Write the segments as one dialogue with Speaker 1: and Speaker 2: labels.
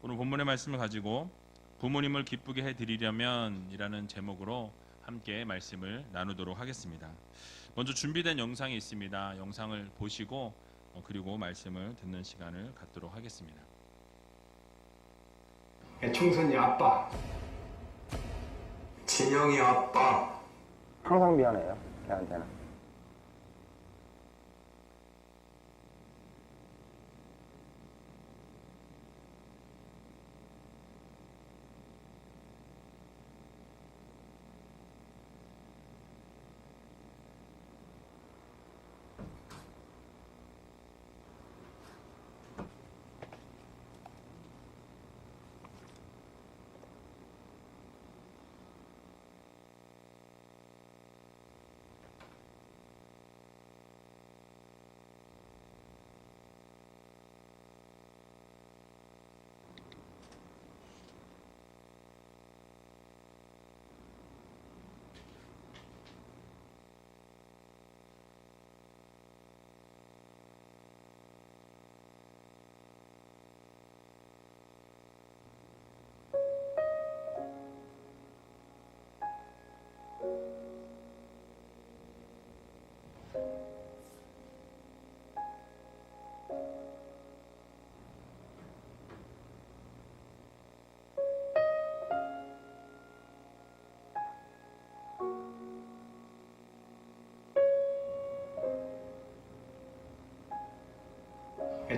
Speaker 1: 오늘 본문의 말씀을 가지고 부모님을 기쁘게 해드리려면 이라는 제목으로 함께 말씀을 나누도록 하겠습니다. 먼저 준비된 영상이 있습니다. 영상을 보시고 그리고 말씀을 듣는 시간을 갖도록 하겠습니다.
Speaker 2: 총선이 아빠,
Speaker 3: 진영이 아빠.
Speaker 4: 항상 미안해요, 걔한테는.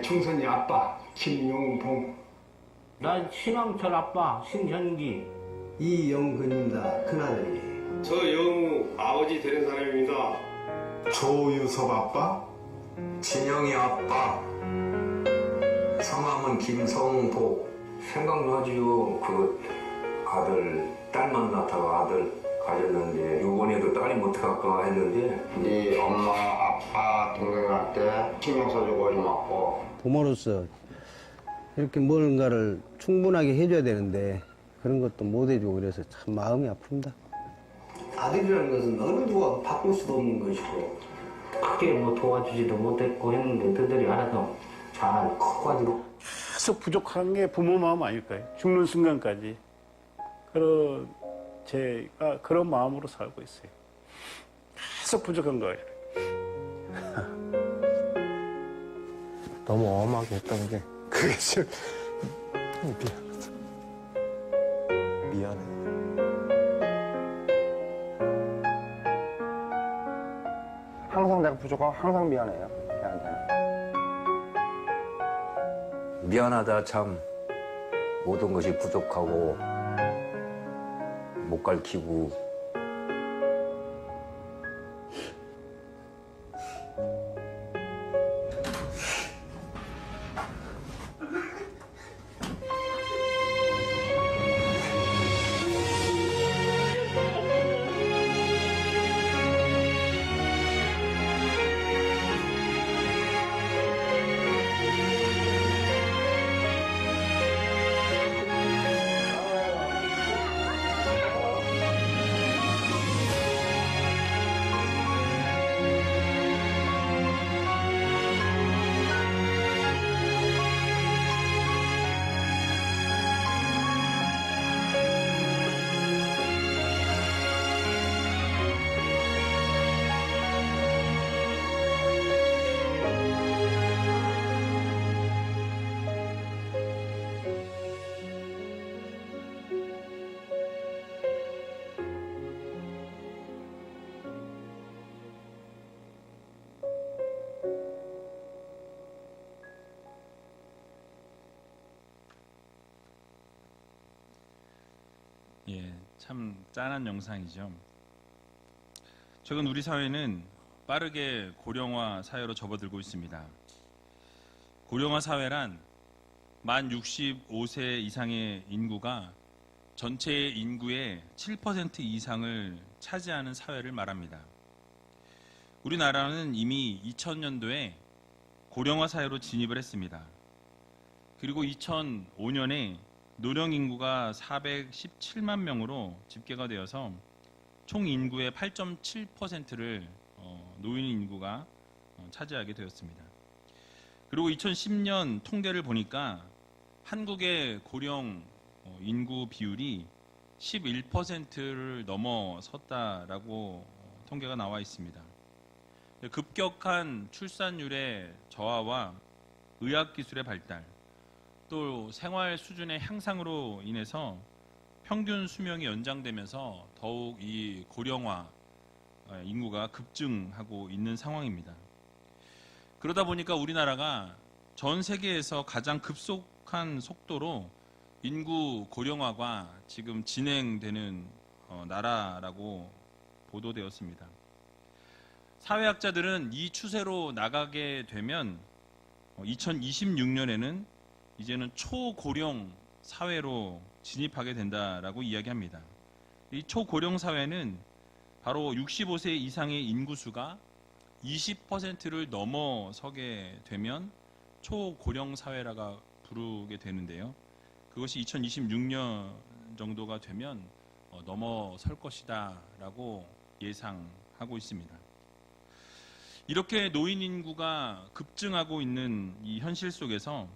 Speaker 2: 총선이 아빠, 김용봉,
Speaker 5: 난 신왕철 아빠 신현기.
Speaker 6: 이영근입니다. 큰아들이.
Speaker 7: 저 영우 아버지 되는 사람입니다.
Speaker 3: 조유섭 아빠. 진영이 아빠. 성함은 김성복. 생각나지요. 그 아들, 딸만 낳다가 아들 가졌는데 이번에도 딸이 못 갈까 했는데
Speaker 6: 네 엄마, 아빠, 동생한테 신경 써주고 고맙고.
Speaker 4: 부모로서 이렇게 뭔가를 충분하게 해줘야 되는데 그런 것도 못 해주고 그래서 참 마음이 아픕니다.
Speaker 6: 아들이라는 것은 어느 누가 바꿀 수도 없는 것이고.
Speaker 5: 크게 뭐 도와주지도 못했고 했는데 그들이 알아서 잘 커가지고.
Speaker 8: 계속 부족한 게 부모 마음 아닐까요? 죽는 순간까지. 제가 그런 마음으로 살고 있어요. 계속 부족한 거예요.
Speaker 4: 너무 엄하게 했던 게 그게 좀 미안해. 항상 내가 부족하고 항상 미안해요, 걔한테는.
Speaker 3: 미안하다 참. 모든 것이 부족하고 못 가르치고
Speaker 1: 참 짠한 영상이죠. 최근 우리 사회는 빠르게 고령화 사회로 접어들고 있습니다. 고령화 사회란 만 65세 이상의 인구가 전체 인구의 7% 이상을 차지하는 사회를 말합니다. 우리나라는 이미 2000년도에 고령화 사회로 진입을 했습니다. 그리고 2005년에 노령 인구가 417만 명으로 집계가 되어서 총 인구의 8.7%를 노인 인구가 차지하게 되었습니다. 그리고 2010년 통계를 보니까 한국의 고령 인구 비율이 11%를 넘어섰다라고 통계가 나와 있습니다. 급격한 출산율의 저하와 의학기술의 발달, 또 생활 수준의 향상으로 인해서 평균 수명이 연장되면서 더욱 이 고령화 인구가 급증하고 있는 상황입니다. 그러다 보니까 우리나라가 전 세계에서 가장 급속한 속도로 인구 고령화가 지금 진행되는 나라라고 보도되었습니다. 사회학자들은 이 추세로 나가게 되면 2026년에는 이제는 초고령 사회로 진입하게 된다라고 이야기합니다. 이 초고령 사회는 바로 65세 이상의 인구수가 20%를 넘어서게 되면 초고령 사회라고 부르게 되는데요. 그것이 2026년 정도가 되면 넘어설 것이다 라고 예상하고 있습니다. 이렇게 노인 인구가 급증하고 있는 이 현실 속에서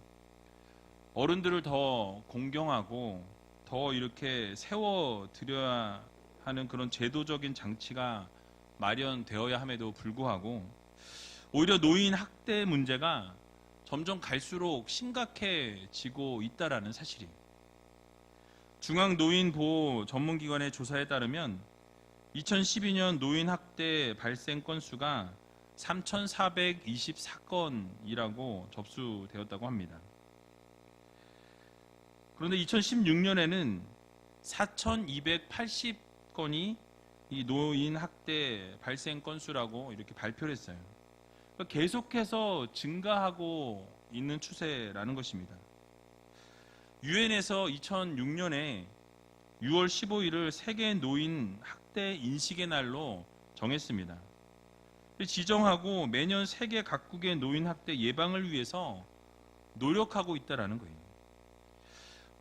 Speaker 1: 어른들을 더 공경하고 더 이렇게 세워드려야 하는 그런 제도적인 장치가 마련되어야 함에도 불구하고 오히려 노인 학대 문제가 점점 갈수록 심각해지고 있다라는 사실이에요. 중앙노인보호 전문기관의 조사에 따르면 2012년 노인 학대 발생 건수가 3,424건이라고 접수되었다고 합니다. 그런데 2016년에는 4,280건이 이 노인 학대 발생 건수라고 이렇게 발표를 했어요. 그러니까 계속해서 증가하고 있는 추세라는 것입니다. 유엔에서 2006년에 6월 15일을 세계 노인 학대 인식의 날로 정했습니다. 지정하고 매년 세계 각국의 노인 학대 예방을 위해서 노력하고 있다는 거예요.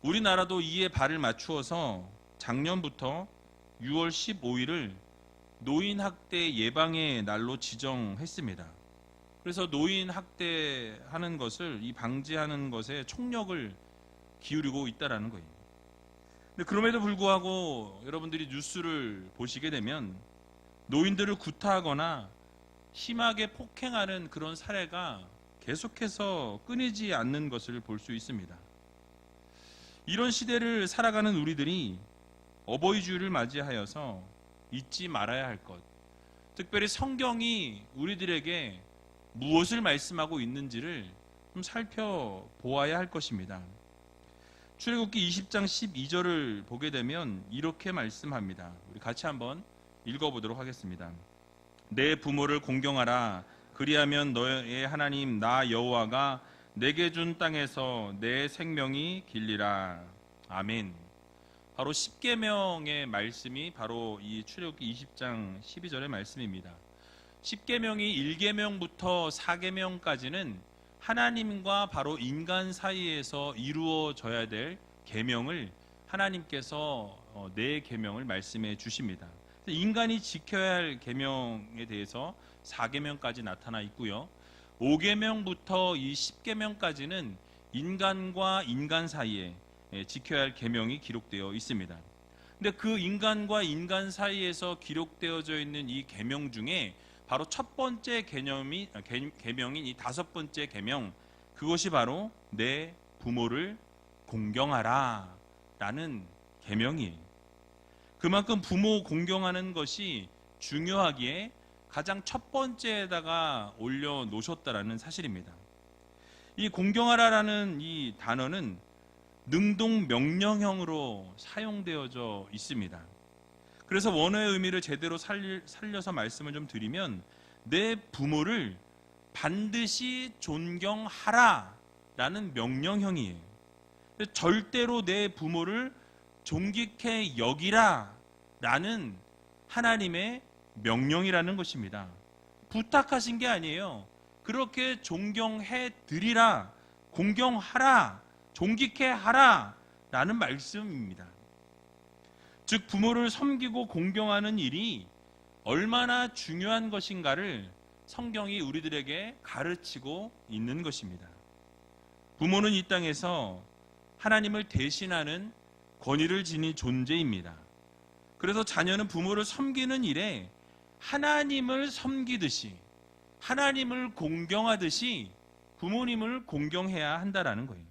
Speaker 1: 우리나라도 이에 발을 맞추어서 작년부터 6월 15일을 노인 학대 예방의 날로 지정했습니다. 그래서 노인 학대하는 것을 방지하는 것에 총력을 기울이고 있다는 거예요. 근데 그럼에도 불구하고 여러분들이 뉴스를 보시게 되면 노인들을 구타하거나 심하게 폭행하는 그런 사례가 계속해서 끊이지 않는 것을 볼 수 있습니다. 이런 시대를 살아가는 우리들이 어버이주일을 맞이하여서 잊지 말아야 할 것, 특별히 성경이 우리들에게 무엇을 말씀하고 있는지를 좀 살펴보아야 할 것입니다. 출애굽기 20장 12절을 보게 되면 이렇게 말씀합니다. 우리 같이 한번 읽어보도록 하겠습니다. 내 부모를 공경하라. 그리하면 너의 하나님 나 여호와가 내게 준 땅에서 내 생명이 길리라. 아멘. 바로 10계명의 말씀이 바로 이 출애굽기 20장 12절의 말씀입니다. 10계명이 1계명부터 4계명까지는 하나님과 바로 인간 사이에서 이루어져야 될 계명을 하나님께서 네 계명을 말씀해 주십니다. 인간이 지켜야 할 계명에 대해서 4계명까지 나타나 있고요. 5계명부터 이 10계명까지는 인간과 인간 사이에 지켜야 할 계명이 기록되어 있습니다. 근데 그 인간과 인간 사이에서 기록되어져 있는 이 계명 중에 바로 첫 번째 계명인 이 다섯 번째 계명, 그것이 바로 내 부모를 공경하라 라는 계명이에요. 그만큼 부모 공경하는 것이 중요하기에 가장 첫 번째에다가 올려놓으셨다라는 사실입니다. 이 공경하라라는 이 단어는 능동 명령형으로 사용되어져 있습니다. 그래서 원어의 의미를 제대로 살려서 말씀을 좀 드리면 내 부모를 반드시 존경하라 라는 명령형이에요. 절대로 내 부모를 존귀케 여기라 라는 하나님의 명령이라는 것입니다. 부탁하신 게 아니에요. 그렇게 존경해 드리라, 공경하라, 존귀케 하라 라는 말씀입니다. 즉 부모를 섬기고 공경하는 일이 얼마나 중요한 것인가를 성경이 우리들에게 가르치고 있는 것입니다. 부모는 이 땅에서 하나님을 대신하는 권위를 지닌 존재입니다. 그래서 자녀는 부모를 섬기는 일에 하나님을 섬기듯이, 하나님을 공경하듯이 부모님을 공경해야 한다라는 거예요.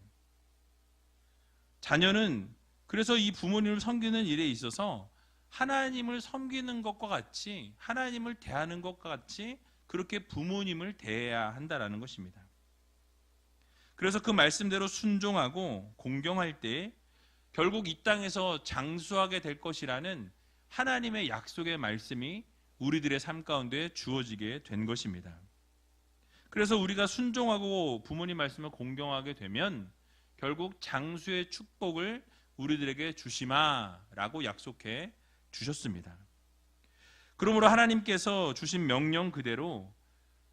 Speaker 1: 자녀는 그래서 이 부모님을 섬기는 일에 있어서 하나님을 섬기는 것과 같이, 하나님을 대하는 것과 같이 그렇게 부모님을 대해야 한다라는 것입니다. 그래서 그 말씀대로 순종하고 공경할 때 결국 이 땅에서 장수하게 될 것이라는 하나님의 약속의 말씀이 우리들의 삶 가운데 주어지게 된 것입니다. 그래서 우리가 순종하고 부모님 말씀을 공경하게 되면 결국 장수의 축복을 우리들에게 주시마라고 약속해 주셨습니다. 그러므로 하나님께서 주신 명령 그대로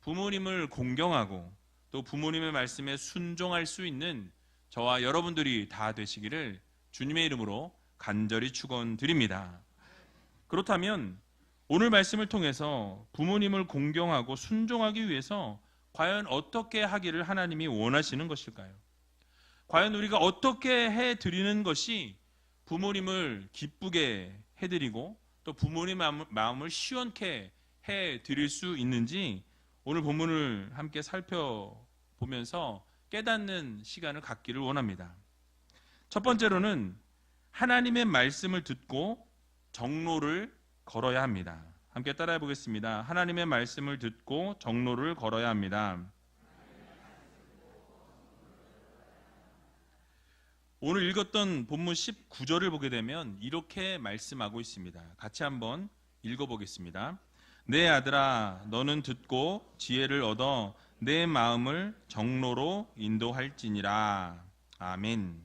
Speaker 1: 부모님을 공경하고 또 부모님의 말씀에 순종할 수 있는 저와 여러분들이 다 되시기를 주님의 이름으로 간절히 축원드립니다. 그렇다면 오늘 말씀을 통해서 부모님을 공경하고 순종하기 위해서 과연 어떻게 하기를 하나님이 원하시는 것일까요? 과연 우리가 어떻게 해드리는 것이 부모님을 기쁘게 해드리고 또 부모님의 마음을 시원케 해드릴 수 있는지 오늘 본문을 함께 살펴보면서 깨닫는 시간을 갖기를 원합니다. 첫 번째로는 하나님의 말씀을 듣고 정로를 걸어야 합니다. 함께 따라해 보겠습니다. 하나님의 말씀을 듣고 정로를 걸어야 합니다. 오늘 읽었던 본문 19절을 보게 되면 이렇게 말씀하고 있습니다. 같이 한번 읽어보겠습니다. 내 아들아, 너는 듣고 지혜를 얻어 내 마음을 정로로 인도할지니라. 아멘.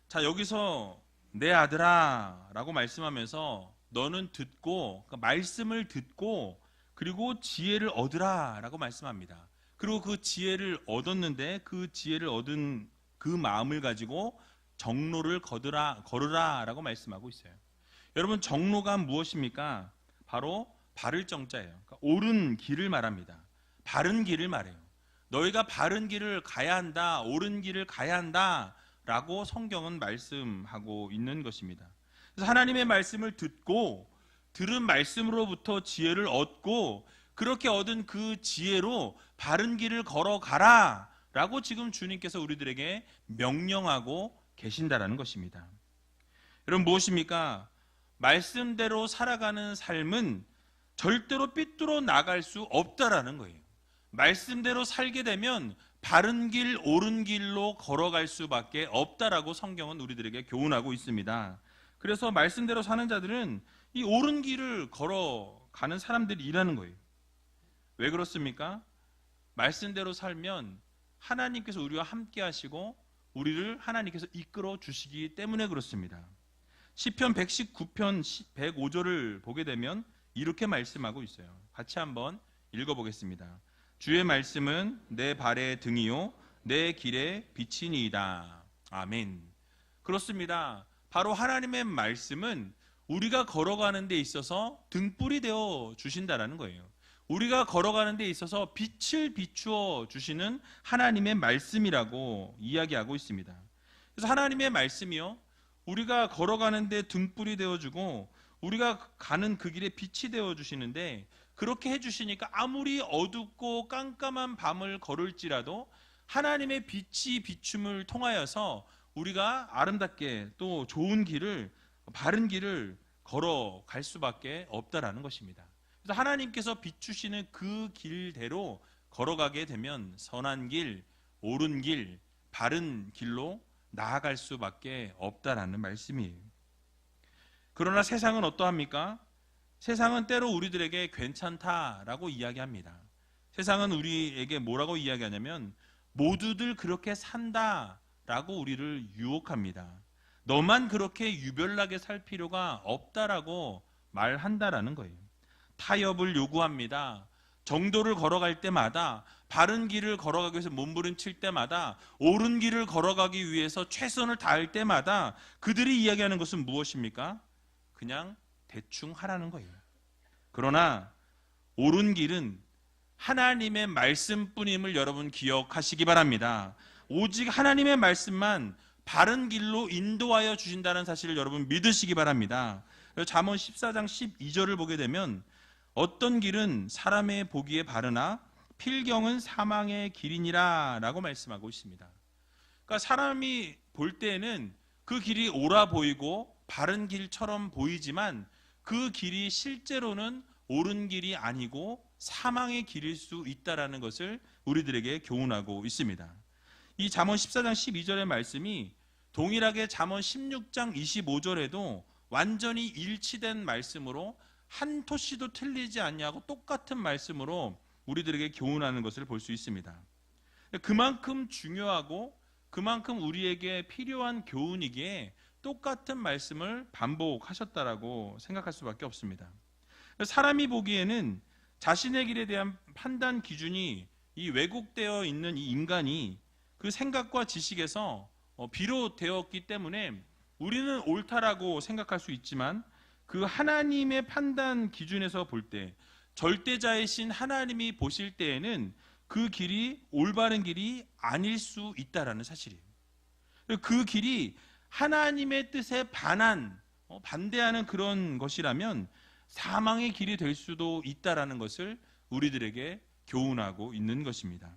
Speaker 1: 자, 여기서 내 아들아 라고 말씀하면서 너는 듣고, 그러니까 말씀을 듣고 그리고 지혜를 얻으라 라고 말씀합니다. 그리고 그 지혜를 얻었는데 그 지혜를 얻은 그 마음을 가지고 정로를 걸으라 라고 말씀하고 있어요. 여러분, 정로가 무엇입니까? 바로 바를 정자예요. 그러니까 옳은 길을 말합니다. 바른 길을 말해요. 너희가 바른 길을 가야 한다, 옳은 길을 가야 한다 라고 성경은 말씀하고 있는 것입니다. 그래서 하나님의 말씀을 듣고 들은 말씀으로부터 지혜를 얻고 그렇게 얻은 그 지혜로 바른 길을 걸어가라 라고 지금 주님께서 우리들에게 명령하고 계신다라는 것입니다. 여러분, 무엇입니까? 말씀대로 살아가는 삶은 절대로 삐뚤어 나갈 수 없다라는 거예요. 말씀대로 살게 되면 바른 길, 옳은 길로 걸어갈 수밖에 없다라고 성경은 우리들에게 교훈하고 있습니다. 그래서 말씀대로 사는 자들은 이 옳은 길을 걸어가는 사람들이라는 거예요. 왜 그렇습니까? 말씀대로 살면 하나님께서 우리와 함께 하시고 우리를 하나님께서 이끌어 주시기 때문에 그렇습니다. 시편 119편 105절을 보게 되면 이렇게 말씀하고 있어요. 같이 한번 읽어보겠습니다. 주의 말씀은 내 발의 등이요 내 길의 빛이니이다. 아멘. 그렇습니다. 바로 하나님의 말씀은 우리가 걸어가는 데 있어서 등불이 되어 주신다라는 거예요. 우리가 걸어가는 데 있어서 빛을 비추어 주시는 하나님의 말씀이라고 이야기하고 있습니다. 그래서 하나님의 말씀이요, 우리가 걸어가는 데 등불이 되어주고 우리가 가는 그 길에 빛이 되어주시는데, 그렇게 해주시니까 아무리 어둡고 깜깜한 밤을 걸을지라도 하나님의 빛이 비춤을 통하여서 우리가 아름답게 또 좋은 길을, 바른 길을 걸어갈 수밖에 없다라는 것입니다. 그래서 하나님께서 비추시는 그 길대로 걸어가게 되면 선한 길, 옳은 길, 바른 길로 나아갈 수밖에 없다라는 말씀이에요. 그러나 세상은 어떠합니까? 세상은 때로 우리들에게 괜찮다라고 이야기합니다. 세상은 우리에게 뭐라고 이야기하냐면 모두들 그렇게 산다라고 우리를 유혹합니다. 너만 그렇게 유별나게 살 필요가 없다라고 말한다라는 거예요. 타협을 요구합니다. 정도를 걸어갈 때마다, 바른 길을 걸어가기 위해서 몸부림칠 때마다, 옳은 길을 걸어가기 위해서 최선을 다할 때마다 그들이 이야기하는 것은 무엇입니까? 그냥 대충 하라는 거예요. 그러나 옳은 길은 하나님의 말씀뿐임을 여러분 기억하시기 바랍니다. 오직 하나님의 말씀만 바른 길로 인도하여 주신다는 사실을 여러분 믿으시기 바랍니다. 잠언 14장 12절을 보게 되면 어떤 길은 사람의 보기에 바르나 필경은 사망의 길이니라 라고 말씀하고 있습니다. 그러니까 사람이 볼 때에는 그 길이 옳아 보이고 바른 길처럼 보이지만 그 길이 실제로는 옳은 길이 아니고 사망의 길일 수 있다라는 것을 우리들에게 교훈하고 있습니다. 이 잠언 14장 12절의 말씀이 동일하게 잠언 16장 25절에도 완전히 일치된 말씀으로 한 토씨도 틀리지 않냐고 똑같은 말씀으로 우리들에게 교훈하는 것을 볼 수 있습니다. 그만큼 중요하고 그만큼 우리에게 필요한 교훈이기에 똑같은 말씀을 반복하셨다라고 생각할 수밖에 없습니다. 사람이 보기에는 자신의 길에 대한 판단 기준이 이 왜곡되어 있는 이 인간이 그 생각과 지식에서 비롯되었기 때문에 우리는 옳다라고 생각할 수 있지만 그 하나님의 판단 기준에서 볼 때 절대자이신 하나님이 보실 때에는 그 길이 올바른 길이 아닐 수 있다라는 사실이에요. 그 길이 하나님의 뜻에 반대하는 그런 것이라면 사망의 길이 될 수도 있다라는 것을 우리들에게 교훈하고 있는 것입니다.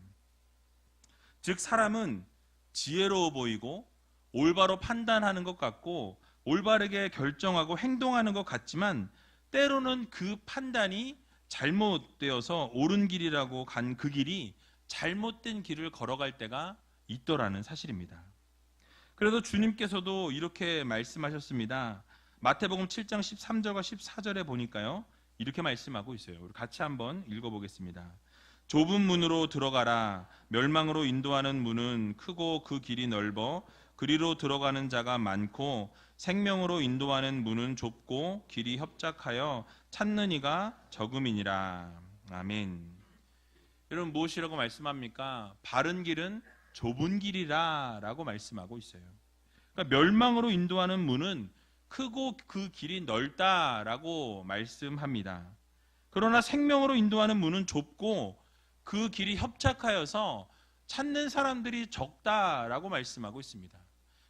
Speaker 1: 즉 사람은 지혜로워 보이고 올바로 판단하는 것 같고 올바르게 결정하고 행동하는 것 같지만 때로는 그 판단이 잘못되어서 옳은 길이라고 간 그 길이 잘못된 길을 걸어갈 때가 있더라는 사실입니다. 그래도 주님께서도 이렇게 말씀하셨습니다. 마태복음 7장 13절과 14절에 보니까요, 이렇게 말씀하고 있어요. 우리 같이 한번 읽어보겠습니다. 좁은 문으로 들어가라. 멸망으로 인도하는 문은 크고 그 길이 넓어 그리로 들어가는 자가 많고 생명으로 인도하는 문은 좁고 길이 협착하여 찾는 이가 적음이니라. 아멘. 여러분 무엇이라고 말씀합니까? 바른 길은 좁은 길이라 라고 말씀하고 있어요. 그러니까 멸망으로 인도하는 문은 크고 그 길이 넓다라고 말씀합니다. 그러나 생명으로 인도하는 문은 좁고 그 길이 협착하여서 찾는 사람들이 적다라고 말씀하고 있습니다.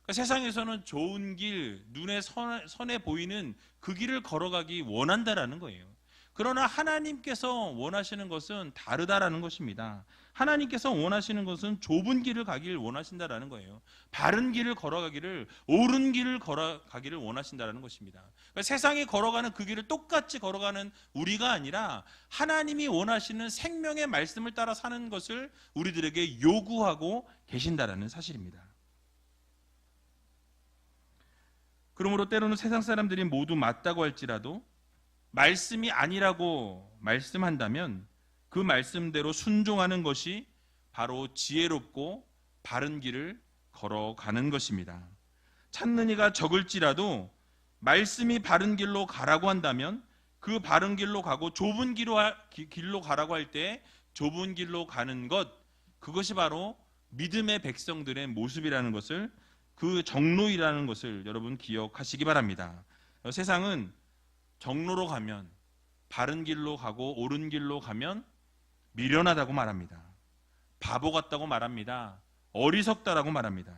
Speaker 1: 그러니까 세상에서는 좋은 길, 눈에 선해 보이는 그 길을 걸어가기 원한다라는 거예요. 그러나 하나님께서 원하시는 것은 다르다라는 것입니다. 하나님께서 원하시는 것은 좁은 길을 가기를 원하신다라는 거예요. 바른 길을 걸어가기를, 옳은 길을 걸어가기를 원하신다라는 것입니다. 그러니까 세상에 걸어가는 그 길을 똑같이 걸어가는 우리가 아니라 하나님이 원하시는 생명의 말씀을 따라 사는 것을 우리들에게 요구하고 계신다라는 사실입니다. 그러므로 때로는 세상 사람들이 모두 맞다고 할지라도 말씀이 아니라고 말씀한다면 그 말씀대로 순종하는 것이 바로 지혜롭고 바른 길을 걸어가는 것입니다. 찾는 이가 적을지라도 말씀이 바른 길로 가라고 한다면 그 바른 길로 가고 좁은 길로 가라고 할 때 좁은 길로 가는 것, 그것이 바로 믿음의 백성들의 모습이라는 것을, 그 정로이라는 것을 여러분 기억하시기 바랍니다. 세상은 정로로 가면, 바른 길로 가고 옳은 길로 가면 미련하다고 말합니다. 바보 같다고 말합니다. 어리석다라고 말합니다.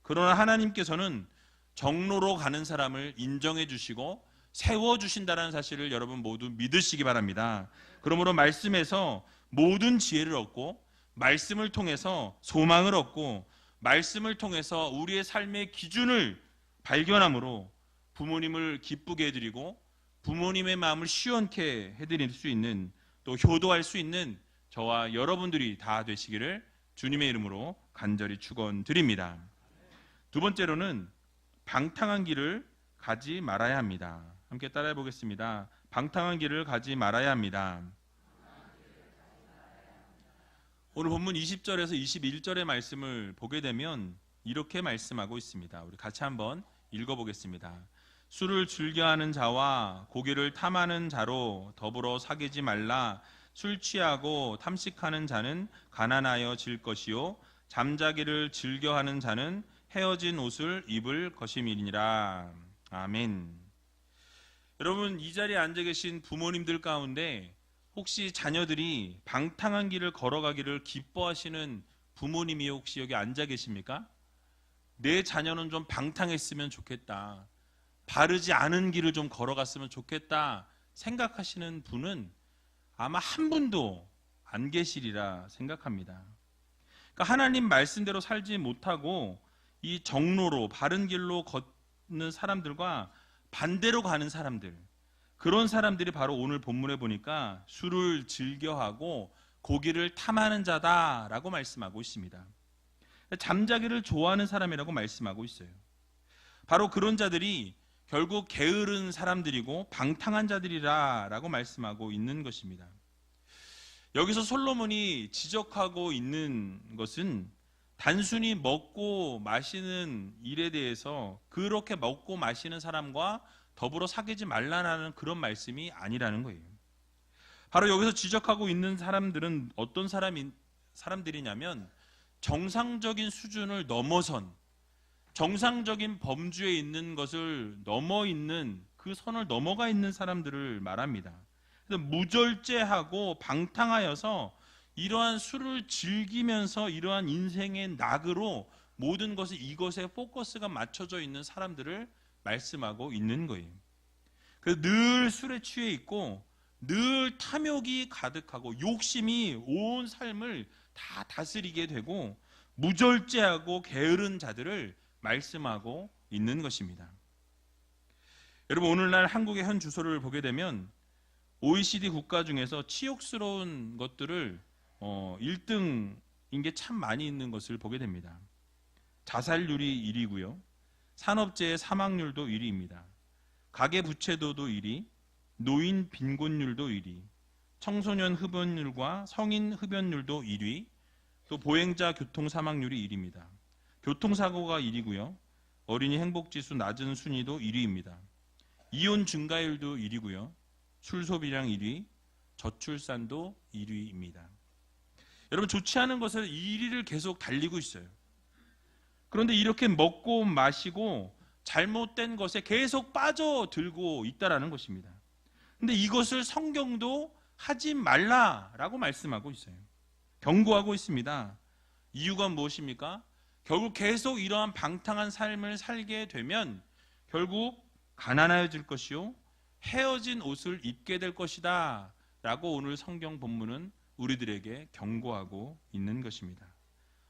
Speaker 1: 그러나 하나님께서는 정로로 가는 사람을 인정해 주시고 세워주신다는 사실을 여러분 모두 믿으시기 바랍니다. 그러므로 말씀에서 모든 지혜를 얻고, 말씀을 통해서 소망을 얻고, 말씀을 통해서 우리의 삶의 기준을 발견함으로 부모님을 기쁘게 해드리고 부모님의 마음을 시원케 해드릴 수 있는, 또 효도할 수 있는 저와 여러분들이 다 되시기를 주님의 이름으로 간절히 축원드립니다. 두 번째로는 방탕한 길을 가지 말아야 합니다. 함께 따라해 보겠습니다. 방탕한 길을 가지 말아야 합니다. 오늘 본문 20절에서 21절의 말씀을 보게 되면 이렇게 말씀하고 있습니다. 우리 같이 한번 읽어보겠습니다. 술을 즐겨하는 자와 고기를 탐하는 자로 더불어 사귀지 말라. 술 취하고 탐식하는 자는 가난하여 질 것이요 잠자기를 즐겨하는 자는 헤어진 옷을 입을 것임이니라. 아멘. 여러분, 이 자리에 앉아 계신 부모님들 가운데 혹시 자녀들이 방탕한 길을 걸어가기를 기뻐하시는 부모님이 혹시 여기 앉아 계십니까? 내 자녀는 좀 방탕했으면 좋겠다, 바르지 않은 길을 좀 걸어갔으면 좋겠다 생각하시는 분은 아마 한 분도 안 계시리라 생각합니다. 그러니까 하나님 말씀대로 살지 못하고 이 정로로 바른 길로 걷는 사람들과 반대로 가는 사람들, 그런 사람들이 바로 오늘 본문에 보니까 술을 즐겨하고 고기를 탐하는 자다라고 말씀하고 있습니다. 잠자기를 좋아하는 사람이라고 말씀하고 있어요. 바로 그런 자들이 결국 게으른 사람들이고 방탕한 자들이라고 말씀하고 있는 것입니다. 여기서 솔로몬이 지적하고 있는 것은 단순히 먹고 마시는 일에 대해서 그렇게 먹고 마시는 사람과 더불어 사귀지 말라는 그런 말씀이 아니라는 거예요. 바로 여기서 지적하고 있는 사람들은 어떤 사람들이냐면 정상적인 수준을 넘어선, 정상적인 범주에 있는 것을 넘어 있는, 그 선을 넘어가 있는 사람들을 말합니다. 무절제하고 방탕하여서 이러한 술을 즐기면서 이러한 인생의 낙으로 모든 것을 이것에 포커스가 맞춰져 있는 사람들을 말씀하고 있는 거예요. 그래서 늘 술에 취해 있고 늘 탐욕이 가득하고 욕심이 온 삶을 다 다스리게 되고 무절제하고 게으른 자들을 말씀하고 있는 것입니다. 여러분, 오늘날 한국의 현 주소를 보게 되면 OECD 국가 중에서 치욕스러운 것들을 1등인 게 참 많이 있는 것을 보게 됩니다. 자살률이 1위고요. 산업재해 사망률도 1위입니다. 가계부채도도 1위, 노인 빈곤율도 1위, 청소년 흡연율과 성인 흡연율도 1위, 또 보행자 교통사망률이 1위입니다. 교통사고가 1위고요. 어린이 행복지수 낮은 순위도 1위입니다. 이혼 증가율도 1위고요. 술 소비량 1위, 저출산도 1위입니다. 여러분, 좋지 않은 것을 1위를 계속 달리고 있어요. 그런데 이렇게 먹고 마시고 잘못된 것에 계속 빠져들고 있다는 것입니다. 근데 이것을 성경도 하지 말라라고 말씀하고 있어요. 경고하고 있습니다. 이유가 무엇입니까? 결국 계속 이러한 방탕한 삶을 살게 되면 결국 가난해질 것이요, 헤어진 옷을 입게 될 것이다 라고 오늘 성경 본문은 우리들에게 경고하고 있는 것입니다.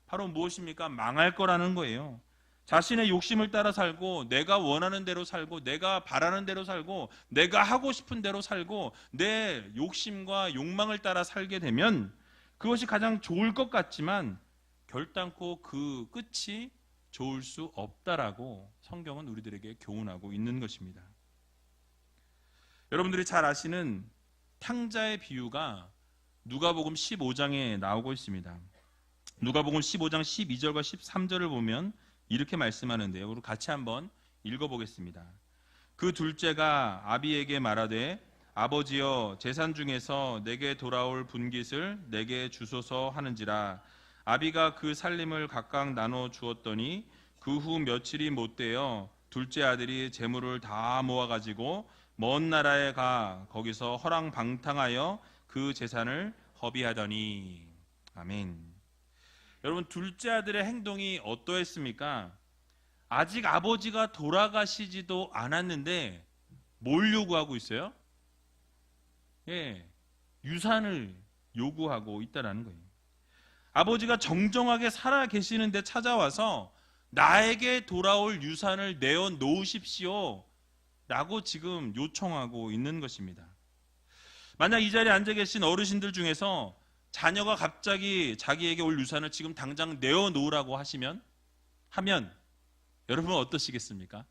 Speaker 1: 바로 무엇입니까? 망할 거라는 거예요. 자신의 욕심을 따라 살고 내가 원하는 대로 살고 내가 바라는 대로 살고 내가 하고 싶은 대로 살고 내 욕심과 욕망을 따라 살게 되면 그것이 가장 좋을 것 같지만 결단코 그 끝이 좋을 수 없다라고 성경은 우리들에게 교훈하고 있는 것입니다. 여러분들이 잘 아시는 탕자의 비유가 누가복음 15장에 나오고 있습니다. 누가복음 15장 12절과 13절을 보면 이렇게 말씀하는데요. 우리 같이 한번 읽어보겠습니다. 그 둘째가 아비에게 말하되 아버지여, 재산 중에서 내게 돌아올 분깃을 내게 주소서 하는지라. 아비가 그 살림을 각각 나눠 주었더니 그 후 며칠이 못되어 둘째 아들이 재물을 다 모아가지고 먼 나라에 가 거기서 허랑방탕하여 그 재산을 허비하더니. 아멘. 여러분, 둘째 아들의 행동이 어떠했습니까? 아직 아버지가 돌아가시지도 않았는데 뭘 요구하고 있어요? 유산을 요구하고 있다는 거예요. 아버지가 정정하게 살아 계시는데 찾아와서 나에게 돌아올 유산을 내어 놓으십시오 라고 지금 요청하고 있는 것입니다. 만약 이 자리에 앉아 계신 어르신들 중에서 자녀가 갑자기 자기에게 올 유산을 지금 당장 내어 놓으라고 하면 여러분 어떠시겠습니까?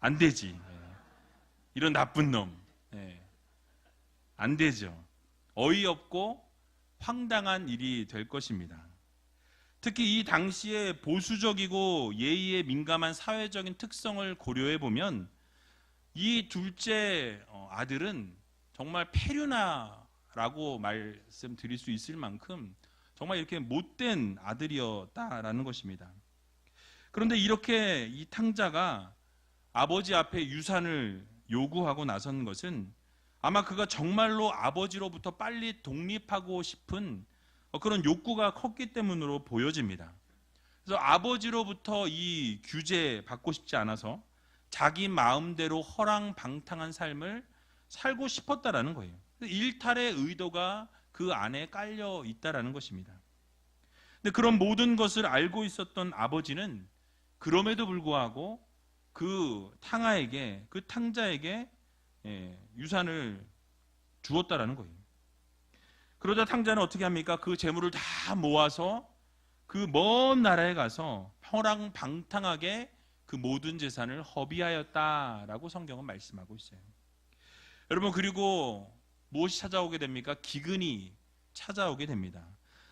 Speaker 1: 안 되지. 이런 나쁜 놈. 안 되죠. 어이없고 황당한 일이 될 것입니다. 특히 이 당시에 보수적이고 예의에 민감한 사회적인 특성을 고려해 보면 이 둘째 아들은 정말 폐륜아라고 말씀드릴 수 있을 만큼 정말 이렇게 못된 아들이었다라는 것입니다. 그런데 이렇게 이 탕자가 아버지 앞에 유산을 요구하고 나선 것은 아마 그가 정말로 아버지로부터 빨리 독립하고 싶은 그런 욕구가 컸기 때문으로 보여집니다. 그래서 아버지로부터 이 규제 받고 싶지 않아서 자기 마음대로 허랑방탕한 삶을 살고 싶었다라는 거예요. 일탈의 의도가 그 안에 깔려 있다라는 것입니다. 근데 그런 모든 것을 알고 있었던 아버지는 그럼에도 불구하고 그 탕아에게, 그 탕자에게 유산을 주었다라는 거예요. 그러자 탕자는 어떻게 합니까? 그 재물을 다 모아서 그 먼 나라에 가서 허랑방탕하게 그 모든 재산을 허비하였다라고 성경은 말씀하고 있어요. 여러분, 그리고 무엇이 찾아오게 됩니까? 기근이 찾아오게 됩니다.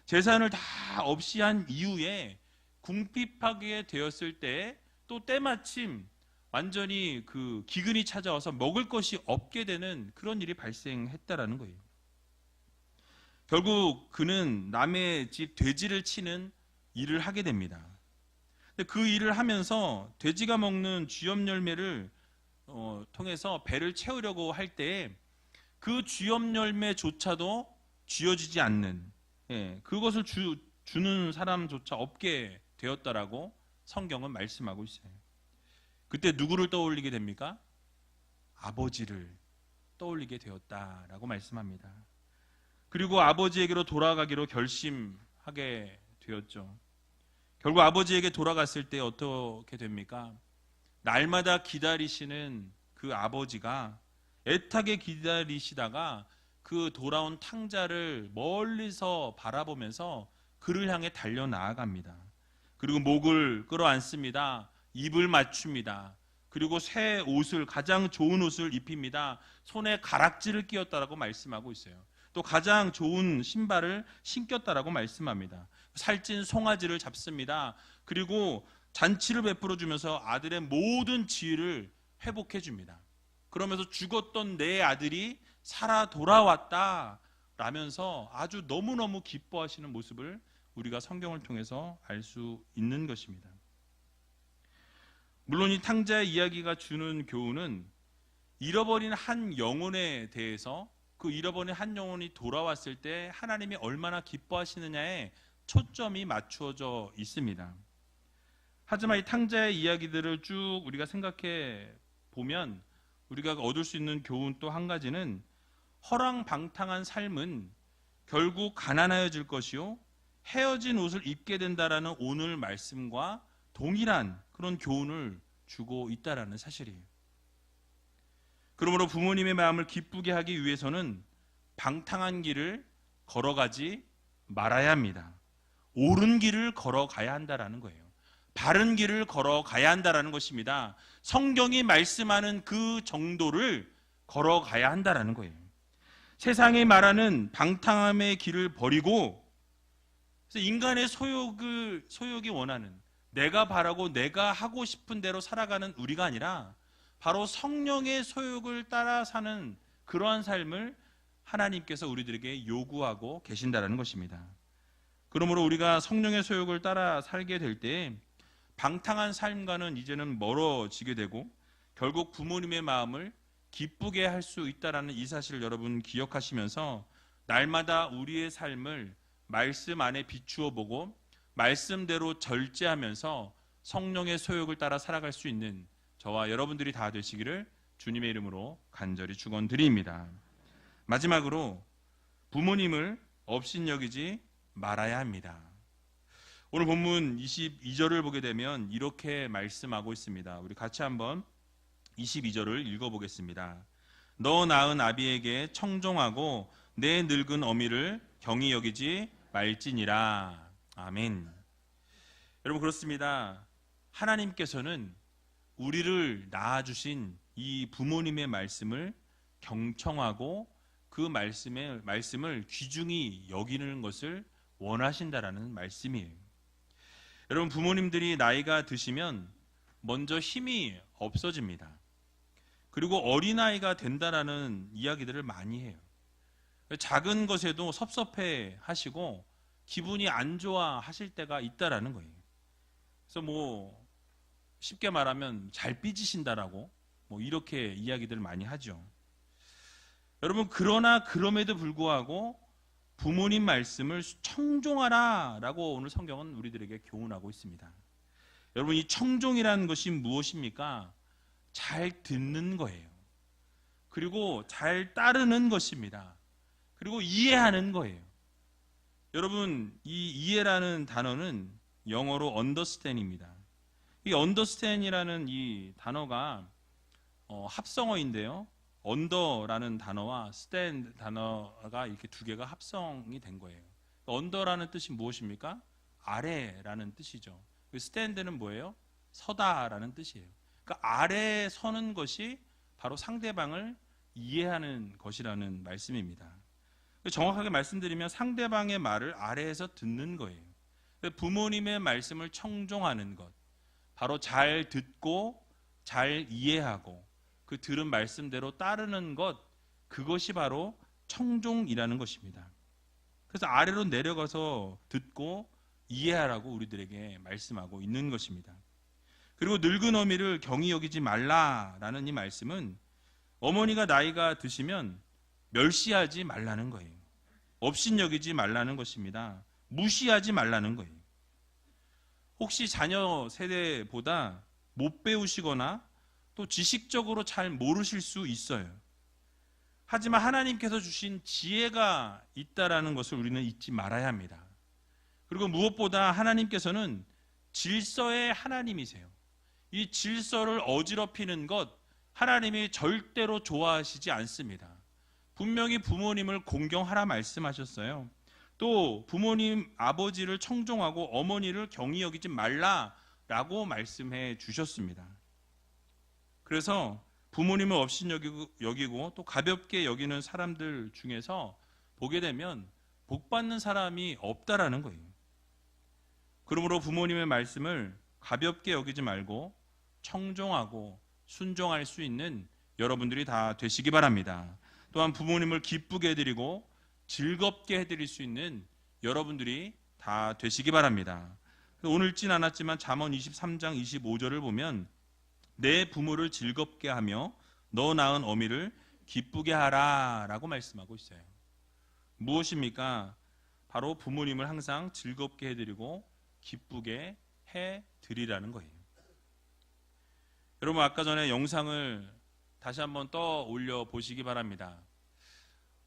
Speaker 1: 재산을 다 없이 한 이후에 궁핍하게 되었을 때 또 때마침 완전히 그 기근이 찾아와서 먹을 것이 없게 되는 그런 일이 발생했다라는 거예요. 결국 그는 남의 집 돼지를 치는 일을 하게 됩니다. 근데 그 일을 하면서 돼지가 먹는 쥐염 열매를 통해서 배를 채우려고 할 때 그 쥐염 열매조차도 쥐어지지 않는, 그것을 주는 사람조차 없게 되었다라고 성경은 말씀하고 있어요. 그때 누구를 떠올리게 됩니까? 아버지를 떠올리게 되었다라고 말씀합니다. 그리고 아버지에게로 돌아가기로 결심하게 되었죠. 결국 아버지에게 돌아갔을 때 어떻게 됩니까? 날마다 기다리시는 그 아버지가 애타게 기다리시다가 그 돌아온 탕자를 멀리서 바라보면서 그를 향해 달려 나아갑니다. 그리고 목을 끌어안습니다. 입을 맞춥니다. 그리고 새 옷을, 가장 좋은 옷을 입힙니다. 손에 가락지를 끼웠다라고 말씀하고 있어요. 또 가장 좋은 신발을 신겼다라고 말씀합니다. 살찐 송아지를 잡습니다. 그리고 잔치를 베풀어 주면서 아들의 모든 지위를 회복해 줍니다. 그러면서 죽었던 내 아들이 살아 돌아왔다 라면서 아주 너무너무 기뻐하시는 모습을 우리가 성경을 통해서 알 수 있는 것입니다. 물론 이 탕자의 이야기가 주는 교훈은 잃어버린 한 영혼에 대해서, 그 잃어버린 한 영혼이 돌아왔을 때 하나님이 얼마나 기뻐하시느냐에 초점이 맞추어져 있습니다. 하지만 이 탕자의 이야기들을 쭉 우리가 생각해 보면 우리가 얻을 수 있는 교훈 또 한 가지는 허랑방탕한 삶은 결국 가난하여질 것이요 헤어진 옷을 입게 된다라는 오늘 말씀과 동일한 그런 교훈을 주고 있다라는 사실이에요. 그러므로 부모님의 마음을 기쁘게 하기 위해서는 방탕한 길을 걸어가지 말아야 합니다. 옳은 길을 걸어가야 한다라는 거예요. 바른 길을 걸어가야 한다라는 것입니다. 성경이 말씀하는 그 정도를 걸어가야 한다라는 거예요. 세상이 말하는 방탕함의 길을 버리고 인간의 소욕이 원하는, 내가 바라고 내가 하고 싶은 대로 살아가는 우리가 아니라 바로 성령의 소욕을 따라 사는 그러한 삶을 하나님께서 우리들에게 요구하고 계신다는 것입니다. 그러므로 우리가 성령의 소욕을 따라 살게 될 때 방탕한 삶과는 이제는 멀어지게 되고 결국 부모님의 마음을 기쁘게 할 수 있다는 이 사실을 여러분 기억하시면서 날마다 우리의 삶을 말씀 안에 비추어 보고 말씀대로 절제하면서 성령의 소욕을 따라 살아갈 수 있는 저와 여러분들이 다 되시기를 주님의 이름으로 간절히 축원드립니다. 마지막으로 부모님을 업신여기지 말아야 합니다. 오늘 본문 22절을 보게 되면 이렇게 말씀하고 있습니다. 우리 같이 한번 22절을 읽어보겠습니다. 너 낳은 아비에게 청종하고 내 늙은 어미를 경히 여기지 말지니라. 아멘. 여러분, 그렇습니다. 하나님께서는 우리를 낳아주신 이 부모님의 말씀을 경청하고 그 말씀을 귀중히 여기는 것을 원하신다라는 말씀이에요. 여러분, 부모님들이 나이가 드시면 먼저 힘이 없어집니다. 그리고 어린아이가 된다라는 이야기들을 많이 해요. 작은 것에도 섭섭해 하시고 기분이 안 좋아 하실 때가 있다라는 거예요. 그래서 쉽게 말하면 잘 삐지신다라고 이렇게 이야기들을 많이 하죠. 여러분, 그러나 그럼에도 불구하고 부모님 말씀을 청종하라라고 오늘 성경은 우리들에게 교훈하고 있습니다. 여러분, 이 청종이라는 것이 무엇입니까? 잘 듣는 거예요. 그리고 잘 따르는 것입니다. 그리고 이해하는 거예요. 여러분, 이 이해라는 단어는 영어로 understand입니다. 이 understand이라는 이 단어가 합성어인데요. under라는 단어와 stand 단어가 이렇게 두 개가 합성이 된 거예요. under라는 뜻이 무엇입니까? 아래라는 뜻이죠. stand는 뭐예요? 서다라는 뜻이에요. 그러니까 아래에 서는 것이 바로 상대방을 이해하는 것이라는 말씀입니다. 정확하게 말씀드리면 상대방의 말을 아래에서 듣는 거예요. 부모님의 말씀을 청종하는 것, 바로 잘 듣고 잘 이해하고 그 들은 말씀대로 따르는 것, 그것이 바로 청종이라는 것입니다. 그래서 아래로 내려가서 듣고 이해하라고 우리들에게 말씀하고 있는 것입니다. 그리고 늙은 어미를 경히 여기지 말라라는 이 말씀은 어머니가 나이가 드시면 멸시하지 말라는 거예요. 업신여기지 말라는 것입니다. 무시하지 말라는 거예요. 혹시 자녀 세대보다 못 배우시거나 또 지식적으로 잘 모르실 수 있어요. 하지만 하나님께서 주신 지혜가 있다라는 것을 우리는 잊지 말아야 합니다. 그리고 무엇보다 하나님께서는 질서의 하나님이세요. 이 질서를 어지럽히는 것, 하나님이 절대로 좋아하시지 않습니다. 분명히 부모님을 공경하라 말씀하셨어요. 또 부모님, 아버지를 청종하고 어머니를 경히 여기지 말라라고 말씀해 주셨습니다. 그래서 부모님을 업신여기고 또 가볍게 여기는 사람들 중에서 보게 되면 복받는 사람이 없다라는 거예요. 그러므로 부모님의 말씀을 가볍게 여기지 말고 청종하고 순종할 수 있는 여러분들이 다 되시기 바랍니다. 또한 부모님을 기쁘게 해드리고 즐겁게 해드릴 수 있는 여러분들이 다 되시기 바랍니다. 오늘 읽진 않았지만 잠언 23장 25절을 보면 내 부모를 즐겁게 하며 너 낳은 어미를 기쁘게 하라 라고 말씀하고 있어요. 무엇입니까? 바로 부모님을 항상 즐겁게 해드리고 기쁘게 해드리라는 거예요. 여러분, 아까 전에 영상을 다시 한번 떠올려 보시기 바랍니다.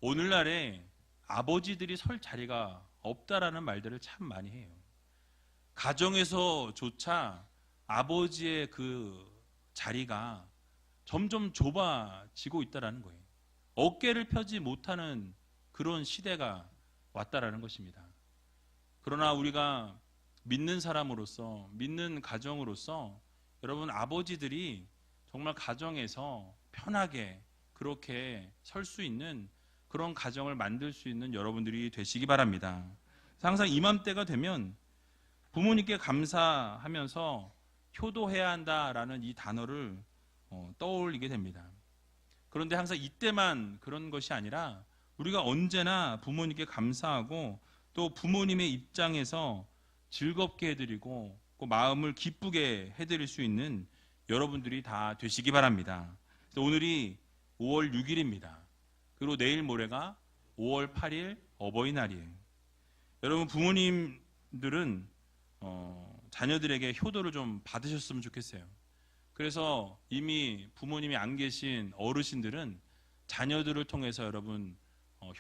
Speaker 1: 오늘날에 아버지들이 설 자리가 없다라는 말들을 참 많이 해요. 가정에서조차 아버지의 그 자리가 점점 좁아지고 있다라는 거예요. 어깨를 펴지 못하는 그런 시대가 왔다라는 것입니다. 그러나 우리가 믿는 사람으로서, 믿는 가정으로서 여러분, 아버지들이 정말 가정에서 편하게 그렇게 설 수 있는 그런 가정을 만들 수 있는 여러분들이 되시기 바랍니다. 항상 이맘때가 되면 부모님께 감사하면서 효도해야 한다라는 이 단어를 떠올리게 됩니다. 그런데 항상 이때만 그런 것이 아니라 우리가 언제나 부모님께 감사하고 또 부모님의 입장에서 즐겁게 해드리고 그 마음을 기쁘게 해드릴 수 있는 여러분들이 다 되시기 바랍니다. 오늘이 5월 6일입니다. 그리고 내일 모레가 5월 8일 어버이날이에요. 여러분, 부모님들은 자녀들에게 효도를 좀 받으셨으면 좋겠어요. 그래서 이미 부모님이 안 계신 어르신들은 자녀들을 통해서 여러분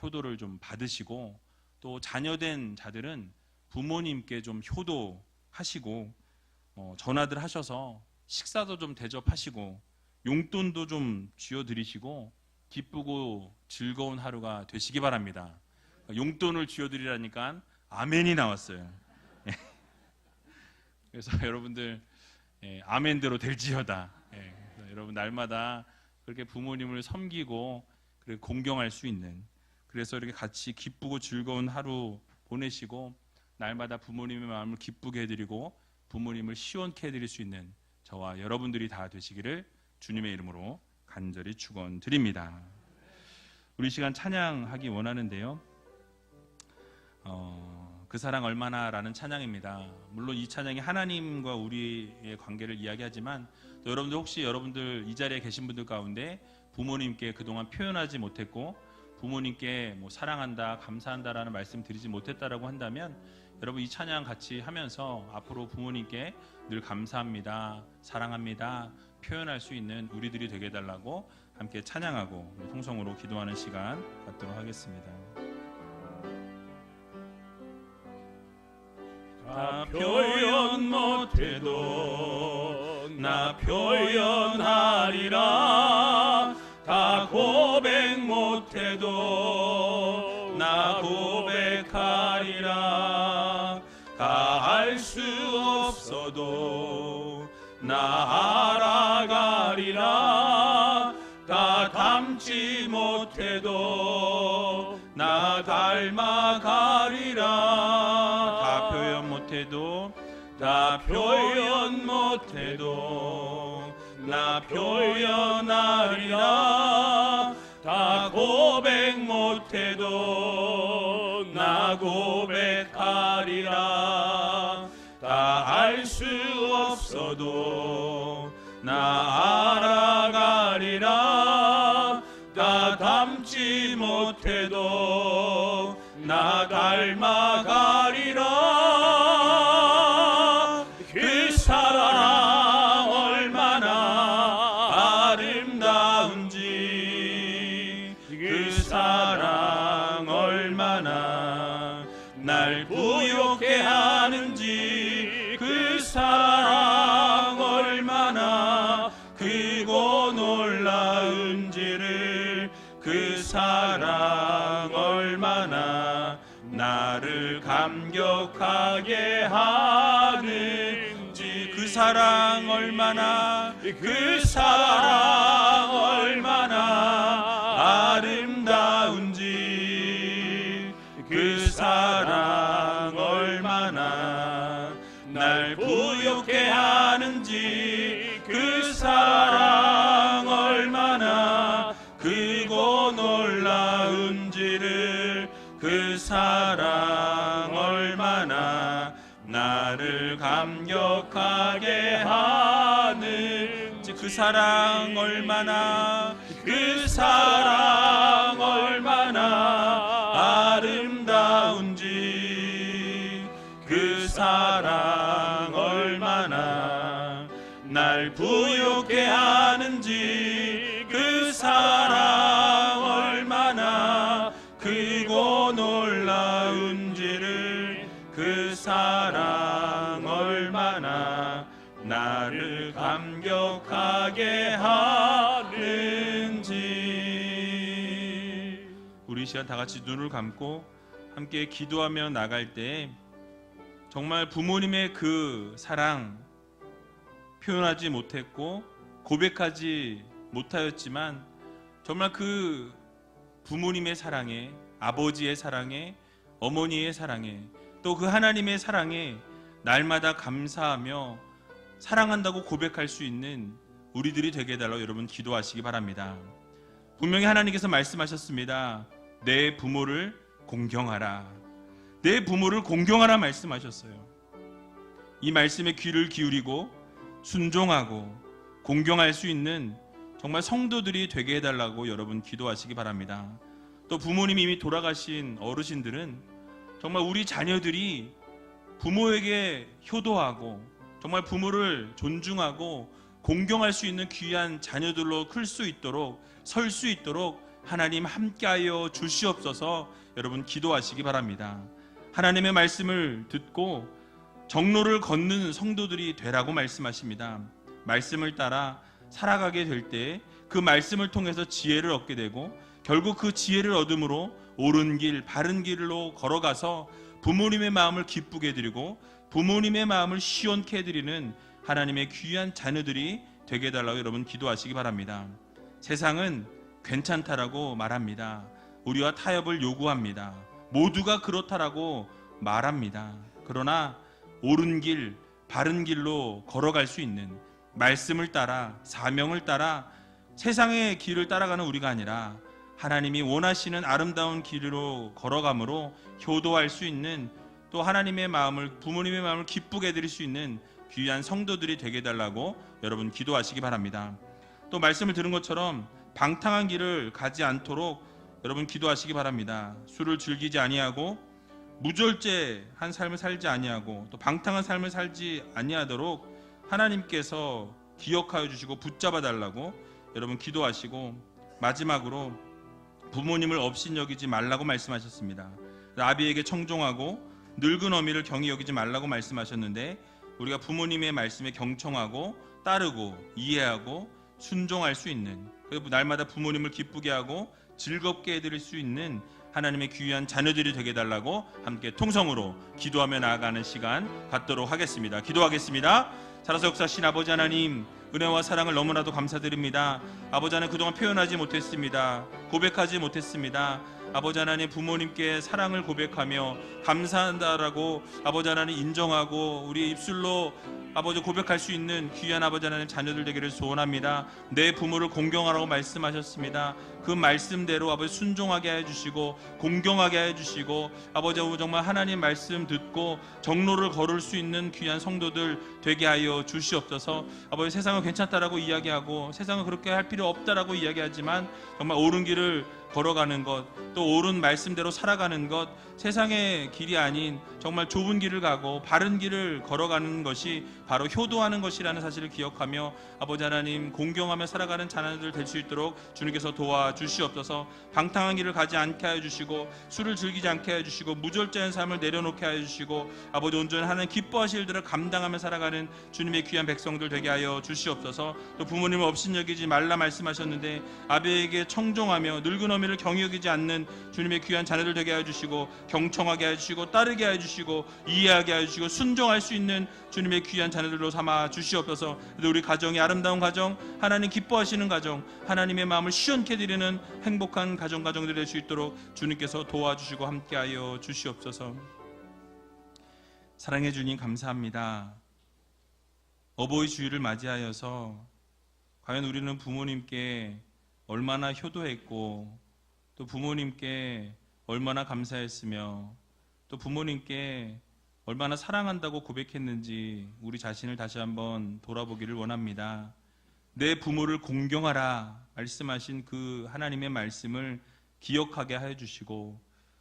Speaker 1: 효도를 좀 받으시고, 또 자녀된 자들은 부모님께 좀 효도하시고 전화들 하셔서 식사도 좀 대접하시고 용돈도 좀 쥐어드리시고 기쁘고 즐거운 하루가 되시기 바랍니다. 용돈을 쥐어드리라니까 아멘이 나왔어요. 그래서 여러분들 아멘대로 될지어다. 여러분 날마다 그렇게 부모님을 섬기고 공경할 수 있는, 그래서 이렇게 같이 기쁘고 즐거운 하루 보내시고 날마다 부모님의 마음을 기쁘게 해드리고 부모님을 시원케 해드릴 수 있는 저와 여러분들이 다 되시기를 주님의 이름으로 간절히 축원드립니다. 우리 시간 찬양하기 원하는데요. 그 사랑 얼마나라는 찬양입니다. 물론 이 찬양이 하나님과 우리의 관계를 이야기하지만 또 여러분들, 혹시 여러분들 이 자리에 계신 분들 가운데 부모님께 그동안 표현하지 못했고 부모님께 뭐 사랑한다, 감사한다라는 말씀 드리지 못했다라고 한다면 여러분 이 찬양 같이 하면서 앞으로 부모님께 늘 감사합니다, 사랑합니다 표현할 수 있는 우리들이 되게 해달라고 함께 찬양하고 통성으로 기도하는 시간 갖도록 하겠습니다. 다 표현 못해도 나 표현하리라. 다 고백 못해도 나 고백하리라. 다 알 수 없어도 나 알아가리라. 다 닮지 못해도 나 닮아가리라. 다 표현 못해도 나 표현 못해도 나 표현하리라. 다 고백 못해도 나 고백하리라. 다 알 수 없어도 나 알아가리라. 다 닮지 못해도 나 닮아가리라. 그 사랑 얼마나 아름다운지, 그 사랑 얼마나 날 부욕해 하는지, 그 사랑 얼마나 크고 놀라운지를, 그 사랑 얼마나 나를 감격하게 하는지, 그 사랑 얼마나, 그 사랑 얼마나 아름다운지, 그 사랑 얼마나 날 부욕해 하는지, 그 사랑 얼마나 크고 놀라운지를, 그 사랑 얼마나 나를 감격하게 하는지, 그 사랑 얼마나, 그 사랑 얼마나 아름다운지, 그 사랑 얼마나 날 부욕해 하는지, 그 사랑 얼마나 크고 놀라운지를, 그 사랑 얼마나 나를 감격하게 하는지. 우리 이 시간 다 같이 눈을 감고 함께 기도하며 나갈 때 정말 부모님의 그 사랑 표현하지 못했고 고백하지 못하였지만 정말 그 부모님의 사랑에, 아버지의 사랑에, 어머니의 사랑에, 또 그 하나님의 사랑에 날마다 감사하며 사랑한다고 고백할 수 있는 우리들이 되게 해달라고 여러분 기도하시기 바랍니다. 분명히 하나님께서 말씀하셨습니다. 내 부모를 공경하라. 내 부모를 공경하라 말씀하셨어요. 이 말씀에 귀를 기울이고 순종하고 공경할 수 있는 정말 성도들이 되게 해달라고 여러분 기도하시기 바랍니다. 또 부모님이 이미 돌아가신 어르신들은 정말 우리 자녀들이 부모에게 효도하고 정말 부모를 존중하고 공경할 수 있는 귀한 자녀들로 클 수 있도록, 설 수 있도록 하나님 함께하여 주시옵소서. 여러분 기도하시기 바랍니다. 하나님의 말씀을 듣고 정로를 걷는 성도들이 되라고 말씀하십니다. 말씀을 따라 살아가게 될 때 그 말씀을 통해서 지혜를 얻게 되고 결국 그 지혜를 얻음으로 옳은 길, 바른 길로 걸어가서 부모님의 마음을 기쁘게 해드리고 부모님의 마음을 시원케 해드리는 하나님의 귀한 자녀들이 되게 해달라고 여러분 기도하시기 바랍니다. 세상은 괜찮다라고 말합니다. 우리와 타협을 요구합니다. 모두가 그렇다라고 말합니다. 그러나 옳은 길, 바른 길로 걸어갈 수 있는 말씀을 따라, 사명을 따라 세상의 길을 따라가는 우리가 아니라 하나님이 원하시는 아름다운 길로 걸어감으로 효도할 수 있는, 또 하나님의 마음을, 부모님의 마음을 기쁘게 해드릴 수 있는 귀한 성도들이 되게 해달라고 여러분 기도하시기 바랍니다. 또 말씀을 들은 것처럼 방탕한 길을 가지 않도록 여러분 기도하시기 바랍니다. 술을 즐기지 아니하고 무절제한 삶을 살지 아니하고 또 방탕한 삶을 살지 아니하도록 하나님께서 기억하여 주시고 붙잡아 달라고 여러분 기도하시고, 마지막으로 부모님을 업신여기지 말라고 말씀하셨습니다. 아비에게 청종하고 늙은 어미를 경히 여기지 말라고 말씀하셨는데, 우리가 부모님의 말씀에 경청하고 따르고 이해하고 순종할 수 있는, 날마다 부모님을 기쁘게 하고 즐겁게 해드릴 수 있는 하나님의 귀한 자녀들이 되게 해달라고 함께 통성으로 기도하며 나아가는 시간 갖도록 하겠습니다. 기도하겠습니다. 살아서 역사하신 아버지 하나님, 은혜와 사랑을 너무나도 감사드립니다. 아버지 하나님, 그동안 표현하지 못했습니다. 고백하지 못했습니다. 아버지 하나님, 부모님께 사랑을 고백하며 감사한다라고 아버지 하나님 인정하고 우리의 입술로 아버지 고백할 수 있는 귀한 아버지 하나님 자녀들 되기를 소원합니다. 내 부모를 공경하라고 말씀하셨습니다. 그 말씀대로 아버지 순종하게 해주시고 공경하게 해주시고, 아버지 정말 하나님 말씀 듣고 정로를 걸을 수 있는 귀한 성도들 되게 하여 주시옵소서. 아버지, 세상은 괜찮다라고 이야기하고 세상은 그렇게 할 필요 없다라고 이야기하지만 정말 옳은 길을 걸어가는 것, 또 옳은 말씀대로 살아가는 것, 세상의 길이 아닌 정말 좁은 길을 가고 바른 길을 걸어가는 것이 바로 효도하는 것이라는 사실을 기억하며 아버지 하나님 공경하며 살아가는 자녀들 될 수 있도록 주님께서 도와주시옵소서. 방탕한 길을 가지 않게 하여 주시고 술을 즐기지 않게 하여 주시고 무절제한 삶을 내려놓게 하여 주시고, 아버지 온전히 하나님 기뻐하실 일들을 감당하며 살아가는 주님의 귀한 백성들 되게 하여 주시옵소서. 또 부모님을 업신여기지 말라 말씀하셨는데 아비에게 청종하며 늙은 어미를 경히 여기지 않는 주님의 귀한 자녀들 되게 하여 주시고, 경청하게 하여 주시고 따르게 하여 주시고 이해하게 하여 주시고 순종할 수 있는 주님의 귀한 자녀들로 삼아 주시옵소서. 우리 가정이 아름다운 가정, 하나님 기뻐하시는 가정, 하나님의 마음을 시원케 드리는 행복한 가정들이 될 수 있도록 주님께서 도와주시고 함께하여 주시옵소서. 사랑해 주님 감사합니다. 어버이 주일을 맞이하여서 과연 우리는 부모님께 얼마나 효도했고 또 부모님께 얼마나 감사했으며 또 부모님께 얼마나 사랑한다고 고백했는지 우리 자신을 다시 한번 돌아보기를 원합니다. 내 부모를 공경하라 말씀하신 그 하나님의 말씀을 기억하게 하여 주시고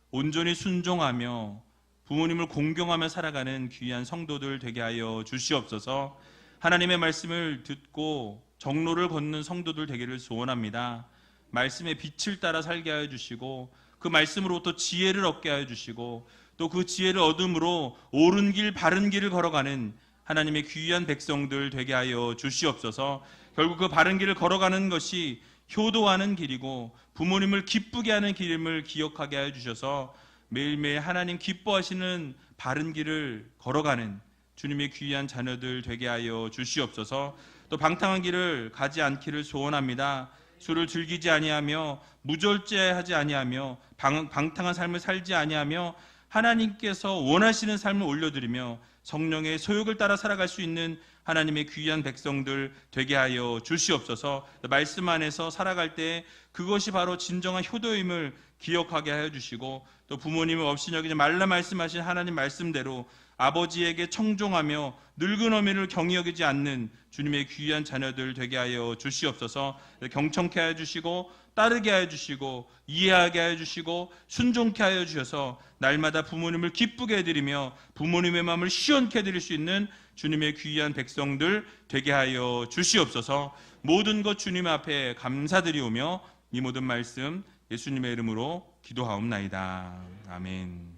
Speaker 1: 온전히 순종하며 부모님을 공경하며 살아가는 귀한 성도들 되게 하여 주시옵소서. 하나님의 말씀을 듣고 정로를 걷는 성도들 되기를 소원합니다. 말씀의 빛을 따라 살게 하여 주시고 그 말씀으로부터 지혜를 얻게 하여 주시고 또 그 지혜를 얻음으로 옳은 길 바른 길을 걸어가는 하나님의 귀한 백성들 되게 하여 주시옵소서. 결국 그 바른 길을 걸어가는 것이 효도하는 길이고 부모님을 기쁘게 하는 길임을 기억하게 하여 주셔서 매일매일 하나님 기뻐하시는 바른 길을 걸어가는 주님의 귀한 자녀들 되게 하여 주시옵소서. 또 방탕한 길을 가지 않기를 소원합니다. 술을 즐기지 아니하며 무절제하지 아니하며 방탕한 삶을 살지 아니하며 하나님께서 원하시는 삶을 올려드리며 성령의 소욕을 따라 살아갈 수 있는 하나님의 귀한 백성들 되게 하여 주시옵소서. 말씀 안에서 살아갈 때 그것이 바로 진정한 효도임을 기억하게 하여 주시고 또 부모님을 업신여기지 말라 말씀하신 하나님 말씀대로 아버지에게 청종하며 늙은 어미를 경히 여기지 않는 주님의 귀한 자녀들 되게 하여 주시옵소서. 경청케 하여 주시고 따르게 하여 주시고 이해하게 하여 주시고 순종케 하여 주셔서 날마다 부모님을 기쁘게 해드리며 부모님의 마음을 시원케 해드릴 수 있는 주님의 귀한 백성들 되게 하여 주시옵소서. 모든 것 주님 앞에 감사드리오며 이 모든 말씀 예수님의 이름으로 기도하옵나이다. 아멘.